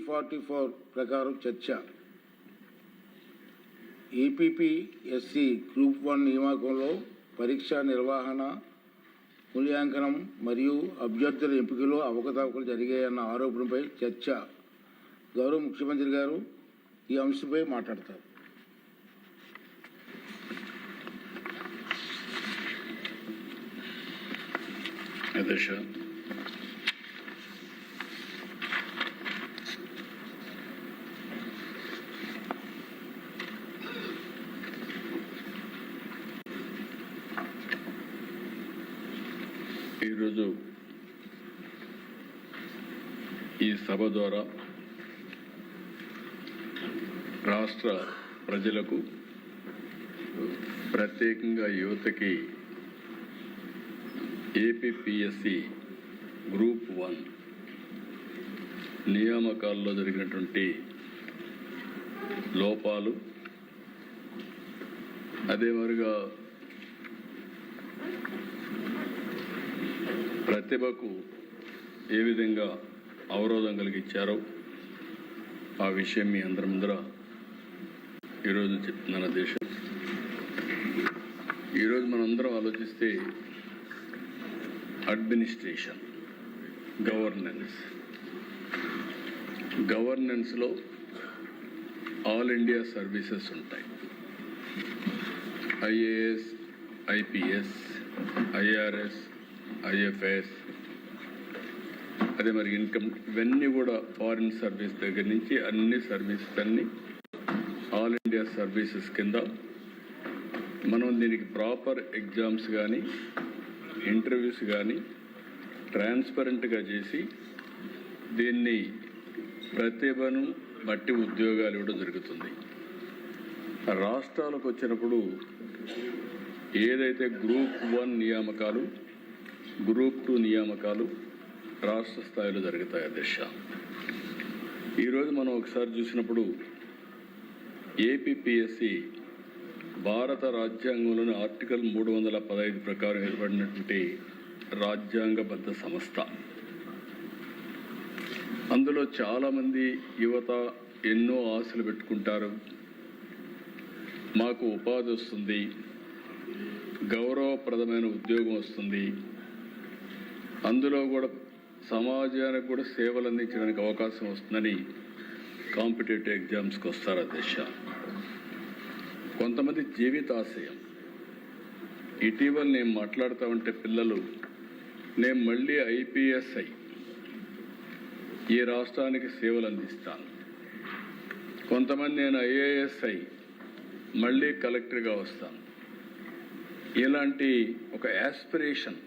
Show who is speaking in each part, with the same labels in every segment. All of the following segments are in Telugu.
Speaker 1: 344 ప్రకారం చర్చ. ఏపీపీఎస్సీ గ్రూప్ 1 నియామకంలో పరీక్షా నిర్వహణ, మూల్యాంకనం మరియు అభ్యర్థుల ఎంపికలో అవకతవకలు జరిగాయన్న ఆరోపణపై చర్చ. గౌరవ ముఖ్యమంత్రి గారు ఈ అంశంపై మాట్లాడతారు.
Speaker 2: అధ్యక్ష, ఈరోజు ఈ సభ ద్వారా రాష్ట్ర ప్రజలకు, ప్రత్యేకంగా యువతకి ఏపీపీఎస్సీ గ్రూప్ 1 నియామకాల్లో జరిగినటువంటి లోపాలు, అదే మరిగా ప్రతిభకు ఏ విధంగా అవరోధం కలిగించారో ఆ విషయం మీ అందరి ముందర ఈరోజు చెప్తున్నాను. దేశం ఈరోజు మనందరం ఆలోచిస్తే అడ్మినిస్ట్రేషన్, గవర్నెన్స్లో ఆల్ ఇండియా సర్వీసెస్ ఉంటాయి. ఐఏఎస్, ఐపీఎస్, ఐఆర్ఎస్, ఐఎఫ్ఎస్, అదే మరి ఇన్కమ్, ఇవన్నీ కూడా ఫారిన్ సర్వీస్ దగ్గర నుంచి అన్ని సర్వీసెస్ అన్నీ ఆల్ ఇండియా సర్వీసెస్ కింద మనం దీనికి ప్రాపర్ ఎగ్జామ్స్ కానీ ఇంటర్వ్యూస్ కానీ ట్రాన్స్పరెంట్గా చేసి దీన్ని ప్రతిభను బట్టి ఉద్యోగాలు ఇవ్వడం జరుగుతుంది. రాష్ట్రాలకు వచ్చినప్పుడు ఏదైతే గ్రూప్ 1 నియామకాలు, గ్రూప్ 2 నియామకాలు రాష్ట్ర స్థాయిలో జరుగుతాయి. అధ్యక్ష, ఈరోజు మనం ఒకసారి చూసినప్పుడు ఏపీపీఎస్సీ భారత రాజ్యాంగంలోని ఆర్టికల్ 315 ప్రకారం ఏర్పడినటువంటి రాజ్యాంగబద్ధ సంస్థ. అందులో చాలామంది యువత ఎన్నో ఆశలు పెట్టుకుంటారు. మాకు ఉపాధి వస్తుంది, గౌరవప్రదమైన ఉద్యోగం వస్తుంది, అందులో కూడా సమాజానికి కూడా సేవలు అందించడానికి అవకాశం వస్తుందని కాంపిటేటివ్ ఎగ్జామ్స్కి వస్తారు. అధ్యక్ష, కొంతమంది జీవితాశయం. ఇటీవల నేను మాట్లాడుతూ ఉంటే పిల్లలు, నేను మళ్ళీ ఐపీఎస్ అయి ఈ రాష్ట్రానికి సేవలు అందిస్తాను, కొంతమంది నేను ఐఏఎస్ అయి మళ్ళీ కలెక్టర్గా వస్తాను, ఇలాంటి ఒక యాస్పిరేషన్,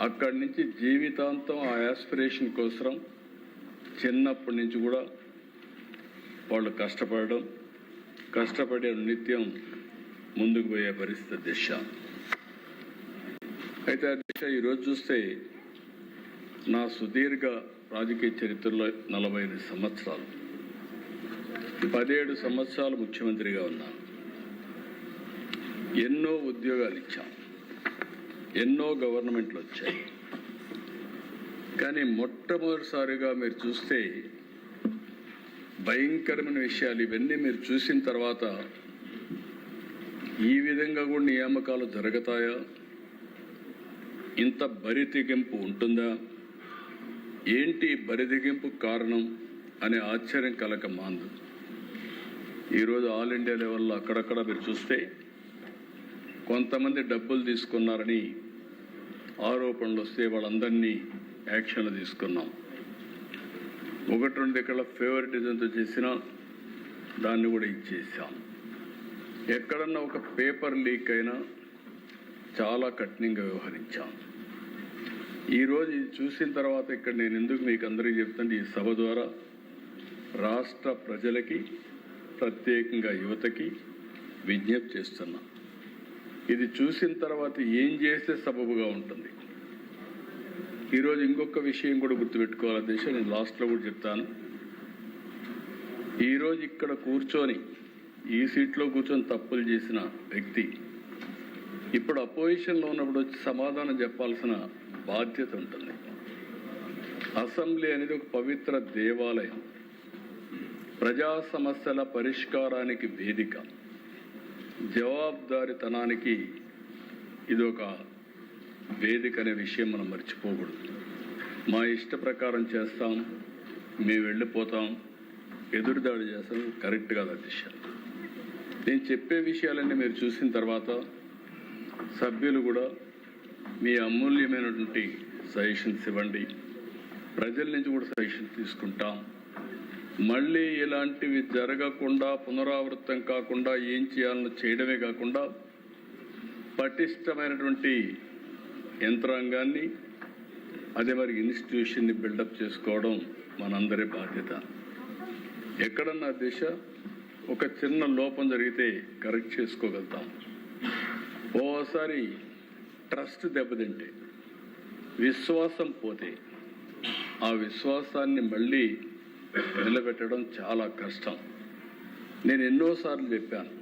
Speaker 2: అక్కడి నుంచి జీవితాంతం ఆ యాస్పిరేషన్ కోసం చిన్నప్పటి నుంచి కూడా వాళ్ళు కష్టపడే నిత్యం ముందుకు పోయే పరిస్థితి. దిశ అయితే దిశ ఈరోజు చూస్తే నా సుదీర్ఘ రాజకీయ చరిత్రలో 45 సంవత్సరాలు, 17 సంవత్సరాలు ముఖ్యమంత్రిగా ఉన్నాను. ఎన్నో ఉద్యోగాలు ఇచ్చాం, ఎన్నో గవర్నమెంట్లు వచ్చాయి. కానీ మొట్టమొదటిసారిగా మీరు చూస్తే భయంకరమైన విషయాలు ఇవన్నీ మీరు చూసిన తర్వాత ఈ విధంగా కూడా నియామకాలు జరుగుతాయా, ఇంత బరితెగింపు ఉంటుందా, ఏంటి బరితెగింపు కారణం అనే ఆశ్చర్యం కలక మాందు. ఈరోజు ఆల్ ఇండియా లెవెల్లో అక్కడక్కడ మీరు చూస్తే కొంతమంది డబ్బులు తీసుకున్నారని ఆరోపణలు వస్తే వాళ్ళందరినీ యాక్షన్లు తీసుకున్నాం. 1-2 ఇక్కడ ఫేవరెటిజంతో చేసినా దాన్ని కూడా ఇచ్చేసాం. ఎక్కడన్నా ఒక పేపర్ లీక్ అయినా చాలా కఠినంగా వ్యవహరించాం. ఈరోజు ఇది చూసిన తర్వాత ఇక్కడ నేను ఎందుకు మీకు అందరికీ చెప్తాను, ఈ సభ ద్వారా రాష్ట్ర ప్రజలకి, ప్రత్యేకంగా యువతకి విజ్ఞప్తి చేస్తున్నా. ఇది చూసిన తర్వాత ఏం చేస్తే సబబుగా ఉంటుంది. ఈరోజు ఇంకొక విషయం కూడా గుర్తుపెట్టుకోవాలి దేశ, నేను లాస్ట్లో కూడా చెప్తాను. ఈరోజు ఇక్కడ కూర్చొని, ఈ సీట్లో కూర్చొని తప్పులు చేసిన వ్యక్తి ఇప్పుడు అపోజిషన్లో ఉన్నప్పుడు వచ్చి సమాధానం చెప్పాల్సిన బాధ్యత ఉంటుంది. అసెంబ్లీ అనేది ఒక పవిత్ర దేవాలయం. ప్రజా సమస్యల పరిష్కారానికి వేదిక, జవాబుదారీతనానికి ఇది ఒక వేదిక అనే విషయం మనం మర్చిపోకూడదు. మా ఇష్ట ప్రకారం చేస్తాం, మేము వెళ్ళిపోతాం, ఎదురుదాడి చేస్తాం, కరెక్ట్ కాదు అధ్యక్ష. నేను చెప్పే విషయాలన్నీ మీరు చూసిన తర్వాత సభ్యులు కూడా మీ అమూల్యమైనటువంటి సజెషన్స్ ఇవ్వండి. ప్రజల నుంచి కూడా సజెషన్స్ తీసుకుంటాం. మళ్ళీ ఇలాంటివి జరగకుండా, పునరావృతం కాకుండా ఏం చేయాలో చేయడమే కాకుండా పటిష్టమైనటువంటి యంత్రాంగాన్ని, అదే మరి ఇన్స్టిట్యూషన్ని బిల్డప్ చేసుకోవడం మనందరి బాధ్యత. ఎక్కడన్నా దిశ ఒక చిన్న లోపం జరిగితే కరెక్ట్ చేసుకోగలుగుతాం. ఓసారి ట్రస్ట్ దెబ్బతింటే, విశ్వాసం పోతే ఆ విశ్వాసాన్ని మళ్ళీ నిలబెట్టడం చాలా కష్టం. నేను ఎన్నోసార్లు చెప్పాను,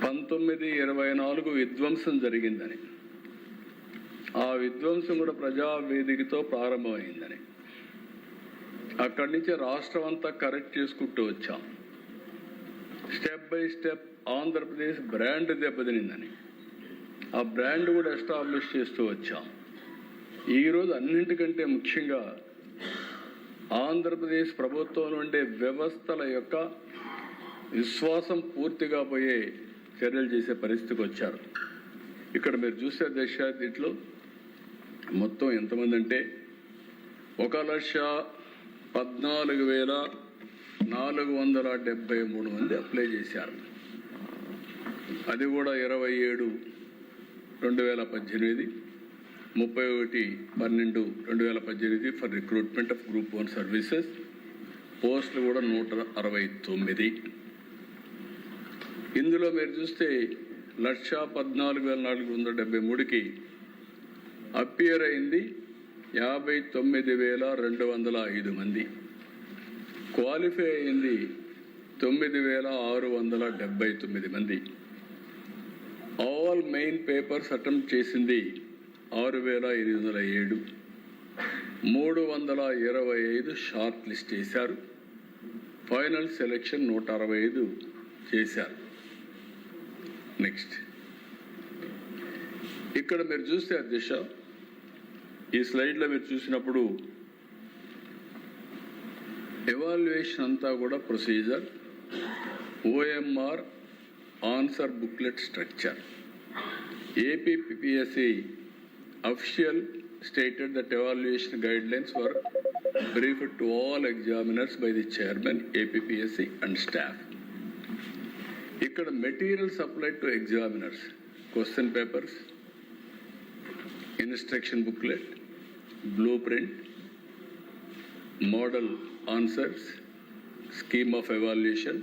Speaker 2: 1924 విధ్వంసం జరిగిందని. ఆ విధ్వంసం కూడా ప్రజావేదికతో ప్రారంభమైందని. అక్కడి నుంచి రాష్ట్రం అంతా కరెక్ట్ చేసుకుంటూ వచ్చాం. Step by step Andhra Pradesh brand దెబ్బతినిందని ఆ బ్రాండ్ కూడా ఎస్టాబ్లిష్ చేస్తూ వచ్చాం. ఈరోజు అన్నింటికంటే ముఖ్యంగా ఆంధ్రప్రదేశ్ ప్రభుత్వంలో ఉండే వ్యవస్థల యొక్క విశ్వాసం పూర్తిగా పోయే చర్యలు చేసే పరిస్థితికి వచ్చారు. ఇక్కడ మీరు చూసే దేశ దీంట్లో మొత్తం ఎంతమంది అంటే 1,14,473 మంది అప్లై చేశారు. అది కూడా 27/2018, 31/12/2018 for recruitment of group 1 services. పోస్టులు కూడా 169. ఇందులో మీరు చూస్తే 1,14,473కి అపియర్ అయింది 59,205 మంది. క్వాలిఫై అయింది 9,679 మంది. ఆల్ మెయిన్ పేపర్స్ అటెంప్ట్ చేసింది 6,807. 325 షార్ట్ లిస్ట్ చేశారు. ఫైనల్ సెలెక్షన్ 165 చేశారు. నెక్స్ట్ ఇక్కడ మీరు చూస్తే అధ్యక్ష, ఈ స్లైడ్లో మీరు చూసినప్పుడు ఎవాల్యుయేషన్ అంతా కూడా procedure, OMR answer booklet structure. APPSC official stated that evaluation guidelines were briefed to all examiners by the chairman, APPSC and staff. ఇక్కడ material supplied to examiners, question papers, instruction booklet, blue print, model answers, scheme of evaluation,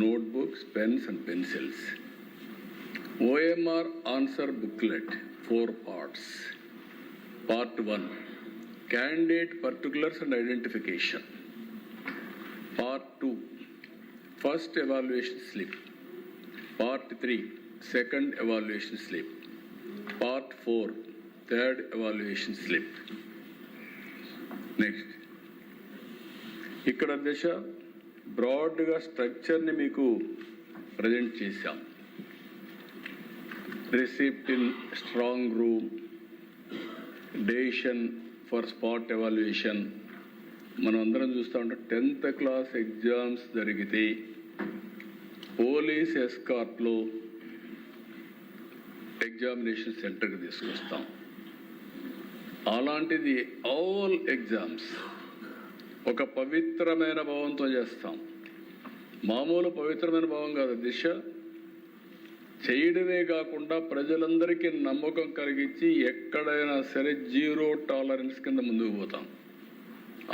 Speaker 2: notebooks, pens and pencils. OMR answer booklet 4 parts. Part 1, candidate particulars and identification. Part 2, first evaluation slip. Part 3, second evaluation slip. Part 4, third evaluation slip. Next, ఇక్కడ దశ బ్రాడ్గా స్ట్రక్చర్ని మీకు ప్రజెంట్ చేశాం. Receipt in strong room, decision for spot evaluation. మనం అందరం చూస్తూ ఉంటాం, 10th క్లాస్ ఎగ్జామ్స్ జరిగితే పోలీస్ ఎస్కార్ట్లో ఎగ్జామినేషన్ సెంటర్కి తీసుకొస్తాం. అలాంటిది ఆల్ ఎగ్జామ్స్ ఒక పవిత్రమైన భావంతో చేస్తాం. మామూలు పవిత్రమైన భావం కాదు, దిశ చేయడమే కాకుండా ప్రజలందరికీ నమ్మకం కలిగించి ఎక్కడైనా సరే 0 టాలరెన్స్ కింద ముందుకు పోతాం.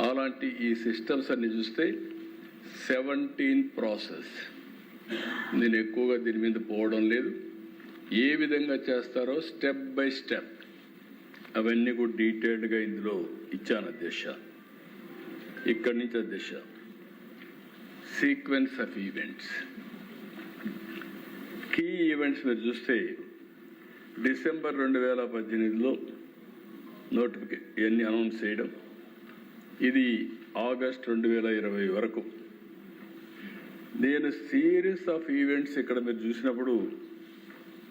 Speaker 2: అలాంటి ఈ సిస్టమ్స్ అన్ని చూస్తే 17 ప్రాసెస్. నేను ఎక్కువగా దీని మీద పోవడం లేదు. ఏ విధంగా చేస్తారో స్టెప్ బై స్టెప్ అవన్నీ కూడా డీటెయిల్డ్గా ఇందులో ఇచ్చాను అధ్యక్ష. ఇక్కడి నుంచి అధ్యక్ష, sequence of events, key events మీరు చూస్తే డిసెంబర్ 2018లో నోటిఫికేషన్ ఇవన్నీ అనౌన్స్ చేయడం, ఇది ఆగస్ట్ 2020 వరకు. నేను సిరీస్ ఆఫ్ ఈవెంట్స్ ఇక్కడ మీరు చూసినప్పుడు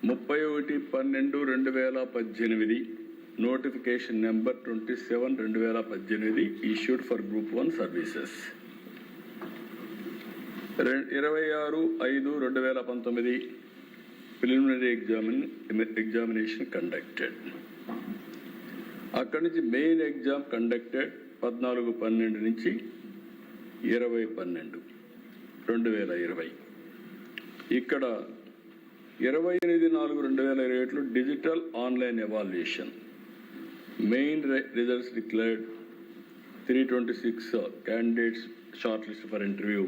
Speaker 2: 31/12/2018 notification number 27/2018 issued for Group 1 services. 26/5/2019 preliminary examination conducted. అక్కడి నుంచి మెయిన్ ఎగ్జామ్ కండక్టెడ్ 14/12 నుంచి 20/12/2020. ఇక్కడ 28/4/2021 digital online evaluation. Main results declared 326 candidates shortlisted for interview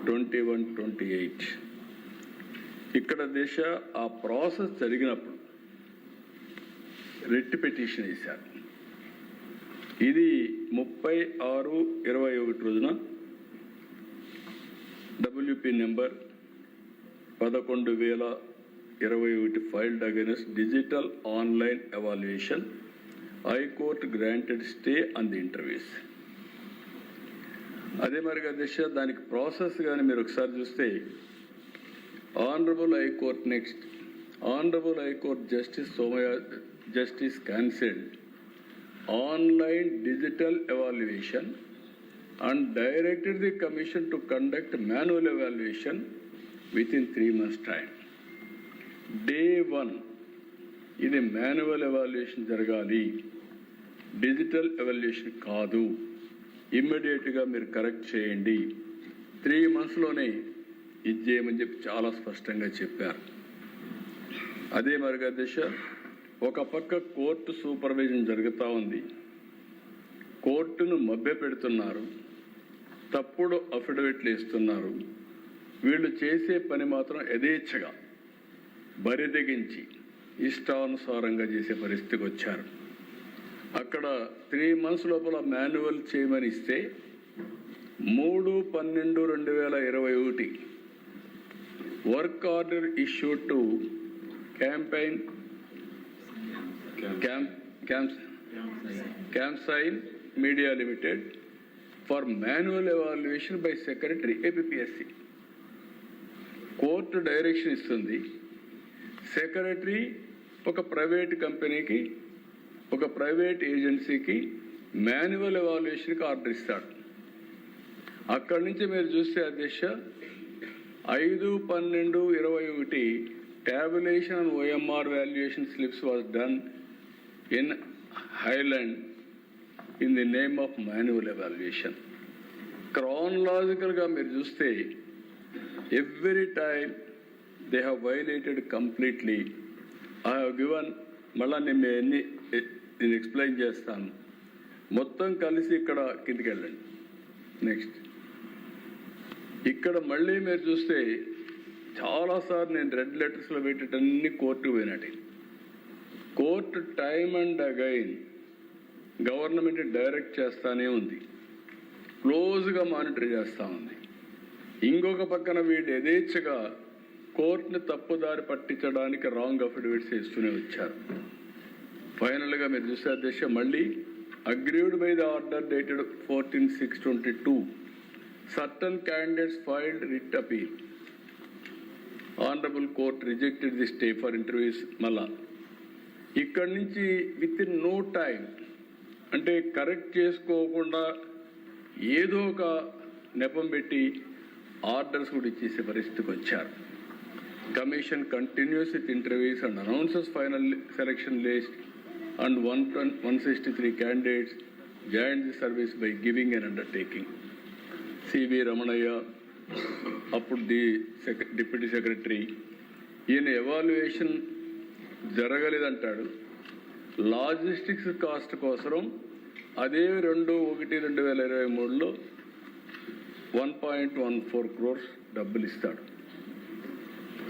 Speaker 2: 21/28. ఇక్కడ ఆ ప్రాసెస్ జరిగినప్పుడు రిట్ పిటిషన్ వేశారు. ఇది 30/6/21 రోజున WP number 11,021 filed against digital online evaluation. High court granted stay on the interviews. అదే మరిగా దానికి ప్రాసెస్ కానీ మీరు ఒకసారి చూస్తే honourable high court next honourable high court justice cancelled online digital evaluation and directed the commission to conduct manual evaluation within 3 months time. Day 1 ఇది మాన్యువల్ ఎవాల్యుయేషన్ జరగాలి, డిజిటల్ ఎవాల్యుయేషన్ కాదు. ఇమ్మీడియట్గా మీరు కరెక్ట్ చేయండి, 3 monthsలోనే ఇది చేయమని చెప్పి చాలా స్పష్టంగా చెప్పారు. అదే మరిగా ఒక పక్క కోర్టు సూపర్విజన్ జరుగుతూ ఉంది, కోర్టును మభ్య పెడుతున్నారు, తప్పుడు అఫిడవిట్లు ఇస్తున్నారు. వీళ్ళు చేసే పని మాత్రం యథేచ్ఛగా బరిదెగించి ఇష్టానుసారంగా చేసే పరిస్థితికి వచ్చారు. అక్కడ 3 months లోపల మాన్యువల్ చేయమని ఇస్తే 3/12/2021 work order issued to CAMSIGN Media Limited for manual evaluation by Secretary APPSC. Court direction ఇస్తుంది, సెక్రటరీ ఒక ప్రైవేట్ కంపెనీకి ఒక ప్రైవేట్ ఏజెన్సీకి మాన్యువల్ ఎవాల్యుయేషన్కి ఆర్డర్ ఇస్తాడు. అక్కడి నుంచి మీరు చూస్తే అధ్యక్ష 5/12/21 tabulation on OMR valuation slips was done in Highland in the name of manual evaluation. Chronologically మీరు చూస్తే every time they have violated completely. I have given మళ్ళా నేను ఎక్స్ప్లెయిన్ చేస్తాను. మొత్తం కలిసి ఇక్కడ కిందికి వెళ్ళండి. నెక్స్ట్ ఇక్కడ మళ్ళీ మీరు చూస్తే చాలాసార్లు నేను రెడ్ లెటర్స్లో పెట్టేటన్ని కోర్టుకు పోయినట్టు. Court time and again government direct చేస్తానే ఉంది, క్లోజ్గా మానిటర్ చేస్తూ ఉంది. ఇంకొక పక్కన వీళ్ళు యథేచ్ఛగా కోర్టుని తప్పుదారి పట్టించడానికి రాంగ్ అఫిడవిట్స్ ఇస్తూనే వచ్చారు. ఫైనల్గా మీరు చూస్తే అధ్యక్ష మళ్ళీ aggrieved by the order dated 14/6/22 certain candidates filed writ appeal. Honourable court rejected the stay for interviews. మళ్ళా ఇక్కడి నుంచి విత్ ఇన్ నో టైం అంటే కరెక్ట్ చేసుకోకుండా ఏదో ఒక నెపం పెట్టి ఆర్డర్స్ కూడా ఇచ్చేసే పరిస్థితికి వచ్చారు. Commission continues with interviews and announces final selection list and 163 candidates joined the service by giving an undertaking. C.V. Ramanaya, అప్పుడు డిప్యూటీ సెక్రటరీ, ఈయన ఎవాల్యుయేషన్ జరగలేదంటాడు. లాజిస్టిక్స్ కాస్ట్ కోసం అదే 2/1/2023లో 1.14 crores డబ్బులు ఇస్తాడు.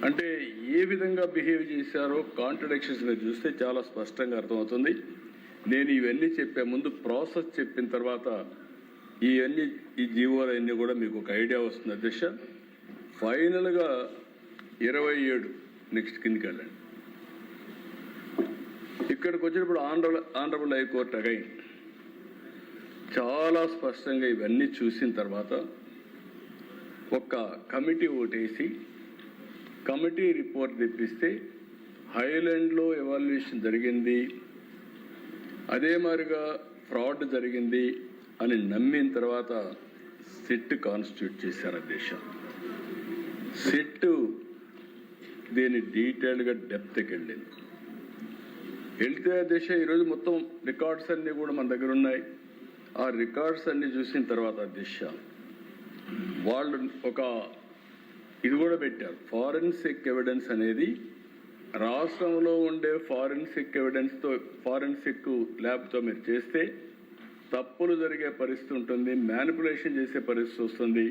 Speaker 2: అంటే ఏ విధంగా బిహేవ్ చేశారో కాంట్రడిక్షన్స్ మీరు చూస్తే చాలా స్పష్టంగా అర్థమవుతుంది. నేను ఇవన్నీ చెప్పే ముందు ప్రాసెస్ చెప్పిన తర్వాత ఈ జీవోలన్నీ కూడా మీకు ఒక ఐడియా వస్తుంది అధ్యక్ష. ఫైనల్గా 27 నెక్స్ట్ కిందికి వెళ్ళండి. ఇక్కడికి వచ్చినప్పుడు ఆనరబుల్ హైకోర్టు అగైన్ చాలా స్పష్టంగా ఇవన్నీ చూసిన తర్వాత ఒక కమిటీ ఓటేసి కమిటీ రిపోర్ట్ తెప్పిస్తే హైలాండ్లో ఎవాల్యుయేషన్ జరిగింది, అదే మాదిరిగా ఫ్రాడ్ జరిగింది అని నమ్మిన తర్వాత సిట్ కాన్స్టిట్యూట్ చేశారు అధ్యక్ష. సిట్ దీని డీటెయిల్గా డెప్త్కి వెళ్ళింది. వెళ్తే అధ్యక్ష ఈరోజు మొత్తం రికార్డ్స్ అన్నీ కూడా మన దగ్గర ఉన్నాయి. ఆ రికార్డ్స్ అన్నీ చూసిన తర్వాత అధ్యక్ష వాళ్ళు ఒక ఇది కూడా పెట్టారు, ఫారెన్సిక్ ఎవిడెన్స్ అనేది రాష్ట్రంలో ఉండే ఫారెన్సిక్ ఎవిడెన్స్తో ఫారెన్సిక్ ల్యాబ్తో మీరు చేస్తే తప్పులు జరిగే పరిస్థితి ఉంటుంది, మ్యానిపులేషన్ చేసే పరిస్థితి వస్తుంది,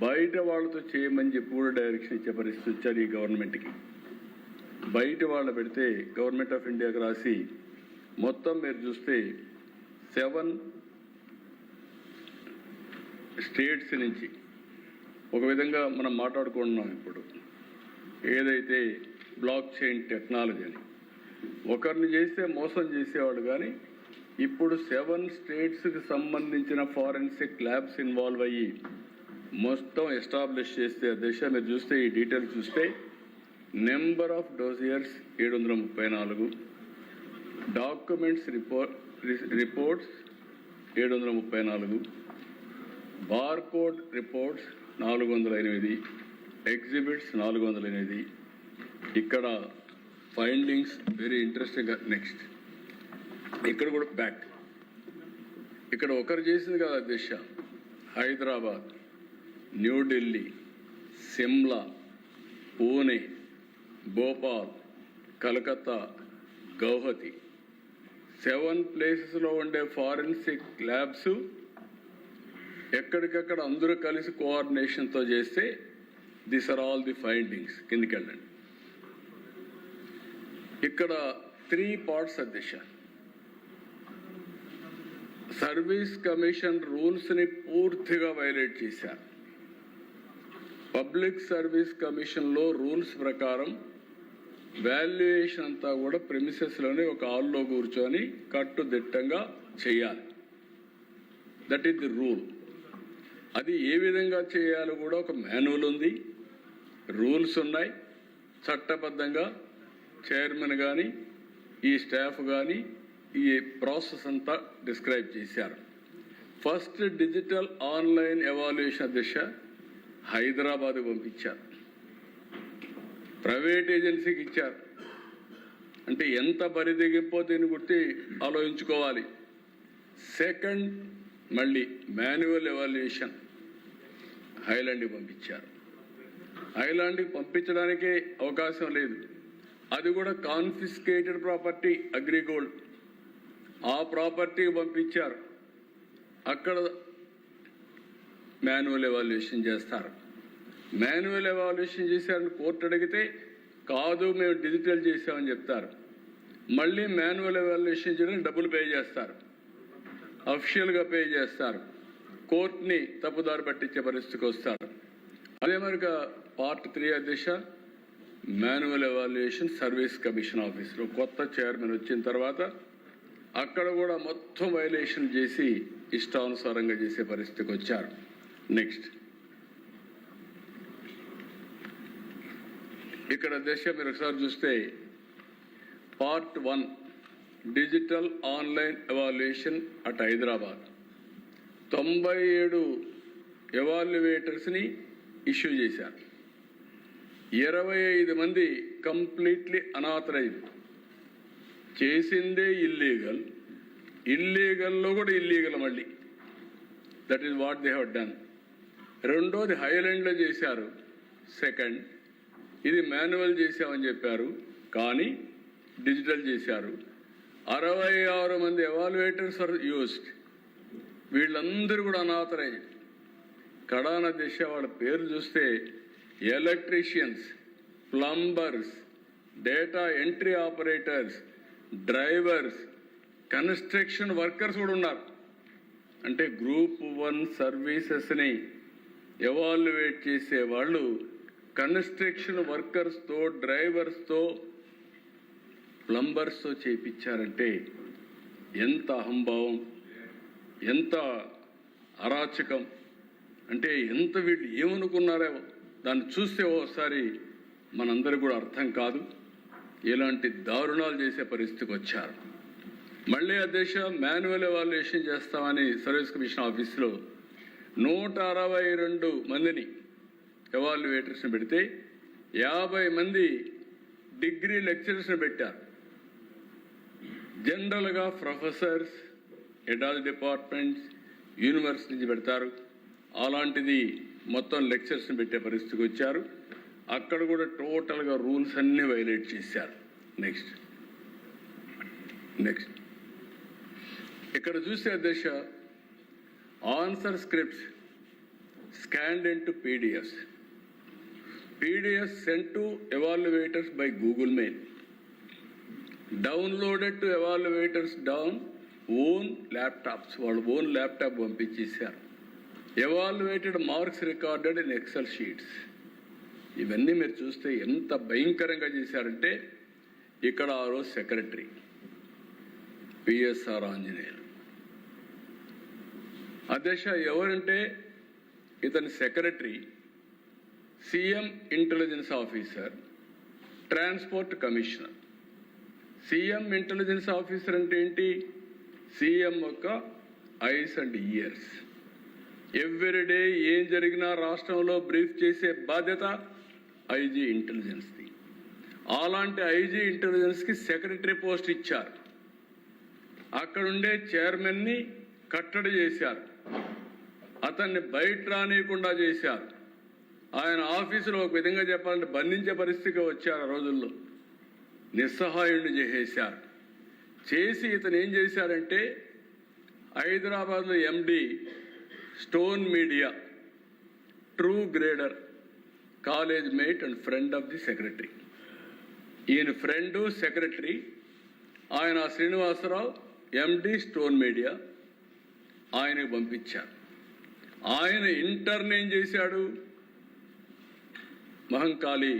Speaker 2: బయట వాళ్ళతో చేయమని చెప్పి కూడా డైరెక్షన్ ఇచ్చే పరిస్థితి వచ్చారు ఈ గవర్నమెంట్కి. బయట వాళ్ళు పెడితే గవర్నమెంట్ ఆఫ్ ఇండియాకి రాసి మొత్తం మీరు చూస్తే 7 స్టేట్స్ నుంచి ఒక విధంగా మనం మాట్లాడుకుంటున్నాం ఇప్పుడు ఏదైతే బ్లాక్ చైన్ టెక్నాలజీ అని ఒకరిని చేస్తే మోసం చేసేవాడు, కానీ ఇప్పుడు 7 స్టేట్స్కి సంబంధించిన ఫారెన్సిక్ ల్యాబ్స్ ఇన్వాల్వ్ అయ్యి మొత్తం ఎస్టాబ్లిష్ చేస్తే దిశ మీరు చూస్తే ఈ డీటెయిల్స్ చూస్తే number of dossiers 734, documents reports 734, barcode reports 408, exhibits 408. ఇక్కడ ఫైండింగ్స్ వెరీ ఇంట్రెస్టింగ్. నెక్స్ట్ ఇక్కడ కూడా బ్యాక్ ఇక్కడ ఒకరు చేసింది కదా దిశ, హైదరాబాద్, న్యూఢిల్లీ, సిమ్లా, పూణే, భోపాల్, కలకత్తా, గౌహతి 7 ప్లేసెస్లో ఉండే ఫారెన్సిక్ ల్యాబ్స్ ఎక్కడికక్కడ అందరూ కలిసి కోఆర్డినేషన్తో చేస్తే this are all the findings. కిందికి వెళ్ళండి. ఇక్కడ 3 పార్ట్స్ అధ్యక్ష. సర్వీస్ కమిషన్ రూల్స్ని పూర్తిగా వైలేట్ చేశారు. పబ్లిక్ సర్వీస్ కమిషన్లో రూల్స్ ప్రకారం వాల్యుయేషన్ అంతా కూడా ప్రెమిసెస్లోనే ఒక హాల్లో కూర్చొని కట్టుదిట్టంగా చేయాలి. That is the rule. అది ఏ విధంగా చేయాలో కూడా ఒక మాన్యువల్ ఉంది, రూల్స్ ఉన్నాయి. చట్టబద్ధంగా చైర్మన్ కానీ ఈ స్టాఫ్ కానీ ఈ ప్రాసెస్ అంతా డిస్క్రైబ్ చేశారు. ఫస్ట్ డిజిటల్ ఆన్లైన్ ఎవాల్యుయేషన్ దిశ హైదరాబాద్ పంపించారు, ప్రైవేట్ ఏజెన్సీకి ఇచ్చారు. అంటే ఎంత బరిదిగింపో దీన్ని గుర్తి ఆలోచించుకోవాలి. సెకండ్ మళ్ళీ మాన్యువల్ ఎవాల్యుయేషన్ హైలాండ్కి పంపించారు. హైలాండ్కి పంపించడానికే అవకాశం లేదు. అది కూడా కాన్ఫిస్కేటెడ్ ప్రాపర్టీ అగ్రిగోల్డ్, ఆ ప్రాపర్టీకి పంపించారు. అక్కడ మాన్యువల్ ఎవాల్యుయేషన్ చేస్తారు. మాన్యువల్ ఎవాల్యుయేషన్ చేశారని కోర్టు అడిగితే కాదు మేము డిజిటల్ చేసామని చెప్తారు. మళ్ళీ మాన్యువల్ ఎవాల్యుయేషన్ చేయడానికి డబ్బులు పే చేస్తారు, అఫిషియల్గా పే చేస్తారు. కోర్టుని తప్పుదారి పట్టించే పరిస్థితికి వస్తారు. అదే మరిగా పార్ట్ 3 అధ్యక్ష మాన్యువల్ ఎవాల్యుయేషన్ సర్వీస్ కమిషన్ ఆఫీస్లో కొత్త చైర్మన్ వచ్చిన తర్వాత అక్కడ కూడా మొత్తం వైలేషన్ చేసి ఇష్టానుసారంగా చేసే పరిస్థితికి వచ్చారు. నెక్స్ట్ ఇక్కడ దశ మీరు ఒకసారి చూస్తే part 1 digital online evaluation at Hyderabad 97 ఎవాల్యుయేటర్స్ని ఇష్యూ చేశారు. 25 మంది కంప్లీట్లీ అనాథరైజ్, చేసిందే ఇల్లీగల్, ఇల్లీగల్లో కూడా ఇల్లీగల్ మళ్ళీ. That is what they have done. రెండోది హైలాండ్లో చేశారు. సెకండ్ ఇది మాన్యువల్ చేశామని చెప్పారు, కానీ డిజిటల్ చేశారు. 66 మంది ఎవాల్యుయేటర్స్ ఆర్ యూస్డ్, వీళ్ళందరూ కూడా అనాథరైజ్. కడాన దిశ వాళ్ళ పేరు చూస్తే electricians, plumbers, data entry operators, drivers, construction workers కూడా ఉన్నారు. అంటే గ్రూప్ 1 సర్వీసెస్ని ఎవాల్యుయేట్ చేసే వాళ్ళు కన్స్ట్రక్షన్ వర్కర్స్తో, డ్రైవర్స్తో, ప్లంబర్స్తో చేయించారంటే ఎంత అహంభావం. ఎంత అరాచకం అంటే ఎంత వీళ్ళు ఏమనుకున్నారో దాన్ని చూస్తే ఓసారి మనందరూ కూడా అర్థం కాదు. ఇలాంటి దారుణాలు చేసే పరిస్థితికి వచ్చారు. మళ్ళీ అధ్యక్ష మాన్యువల్ ఎవాల్యుయేషన్ చేస్తామని సర్వీస్ కమిషన్ ఆఫీసులో 162 మందిని ఎవాల్యుయేటర్స్ని పెడితే 50 మంది డిగ్రీ లెక్చరర్స్ని పెట్టారు. జనరల్గా professors, head of departments, university నుంచి పెడతారు. అలాంటిది మొత్తం లెక్చర్స్ని పెట్టే పరిస్థితికి వచ్చారు. అక్కడ కూడా టోటల్గా రూల్స్ అన్నీ వైలేట్ చేశారు. నెక్స్ట్ ఇక్కడ చూస్తే అధ్యక్ష answer scripts scanned into PDFs sent to evaluators by Google Mail, downloaded to evaluators down own laptops, వాళ్ళ ఓన్ ల్యాప్టాప్ పంపించేశారు. Evaluated marks recorded in excel sheets. ఇవన్నీ మీరు చూస్తే ఎంత భయంకరంగా చేశారంటే ఇక్కడ ఆ రోజు సెక్రటరీ పిఎస్ఆర్ ఆంజనేయులు అధ్యక్ష ఎవరంటే ఇతని secretary CM intelligence officer, transport commissioner. CM intelligence officer అంటే ఏంటి? సీఎం యొక్క ఐస్ అండ్ ఇయర్స్. ఎవ్రీడే ఏం జరిగినా రాష్ట్రంలో బ్రీఫ్ చేసే బాధ్యత ఐజీ ఇంటెలిజెన్స్ది. అలాంటి ఐజీ ఇంటెలిజెన్స్కి సెక్రటరీ పోస్ట్ ఇచ్చారు. అక్కడుండే చైర్మన్ని కట్టడి చేశారు. అతన్ని బయట రానియకుండా చేశారు. ఆయన ఆఫీసులో ఒక విధంగా చెప్పాలంటే బంధించే పరిస్థితిగా వచ్చారు. ఆ రోజుల్లో నిస్సహాయుడిని చేసేశారు. చేసి ఇతను ఏం చేశారంటే హైదరాబాద్లో MD stone media, true grader, college mate and friend of the secretary. ఈయన ఫ్రెండు సెక్రటరీ. ఆయన శ్రీనివాసరావు ఎండి స్టోన్ మీడియా. ఆయనకు పంపించారు. ఆయన ఇంటర్న్ ఏం చేశాడు? మహంకాళి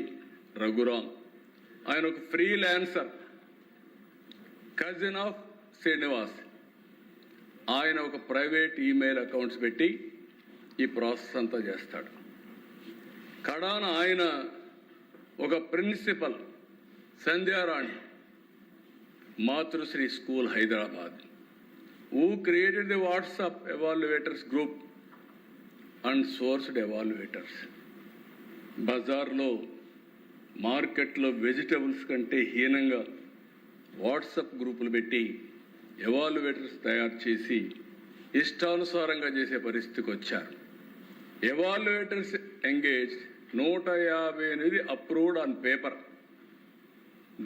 Speaker 2: రఘురామ్. ఆయన ఒక ఫ్రీలాన్సర్, కజిన్ ఆఫ్ శ్రీనివాస్. ఆయన ఒక ప్రైవేట్ ఈమెయిల్ అకౌంట్స్ పెట్టి ఈ ప్రాసెస్ అంతా చేస్తాడు. కడాన ఆయన ఒక principal Sandhyarani, Matrusri school Hyderabad, who created the WhatsApp evaluators group and sourced evaluators. బజార్లో మార్కెట్లో వెజిటబుల్స్ కంటే హీనంగా వాట్సాప్ గ్రూపులు పెట్టి ఎవాల్యుయేటర్స్ తయారు చేసి ఇష్టానుసారంగా చేసే పరిస్థితికి వచ్చారు. Evaluators engage 158 approved on paper.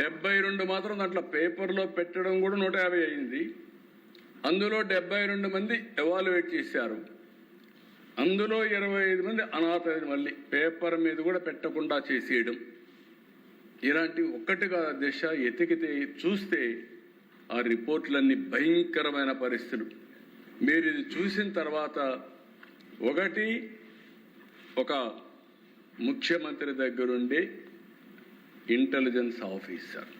Speaker 2: 72 మాత్రం దాంట్లో పేపర్లో పెట్టడం కూడా 150 అయింది. అందులో 72 మంది ఎవాల్యుయేట్ చేశారు. అందులో 25 మంది అనాథైన మళ్ళీ పేపర్ మీద కూడా పెట్టకుండా చేసేయడం. ఇలాంటి ఒక్కటి కాదు అధ్యక్ష, ఎతికితే చూస్తే ఆ రిపోర్ట్లన్నీ భయంకరమైన పరిస్థితులు. మీరు ఇది చూసిన తర్వాత ఒక ముఖ్యమంత్రి దగ్గరుండి ఇంటెలిజెన్స్ ఆఫీసర్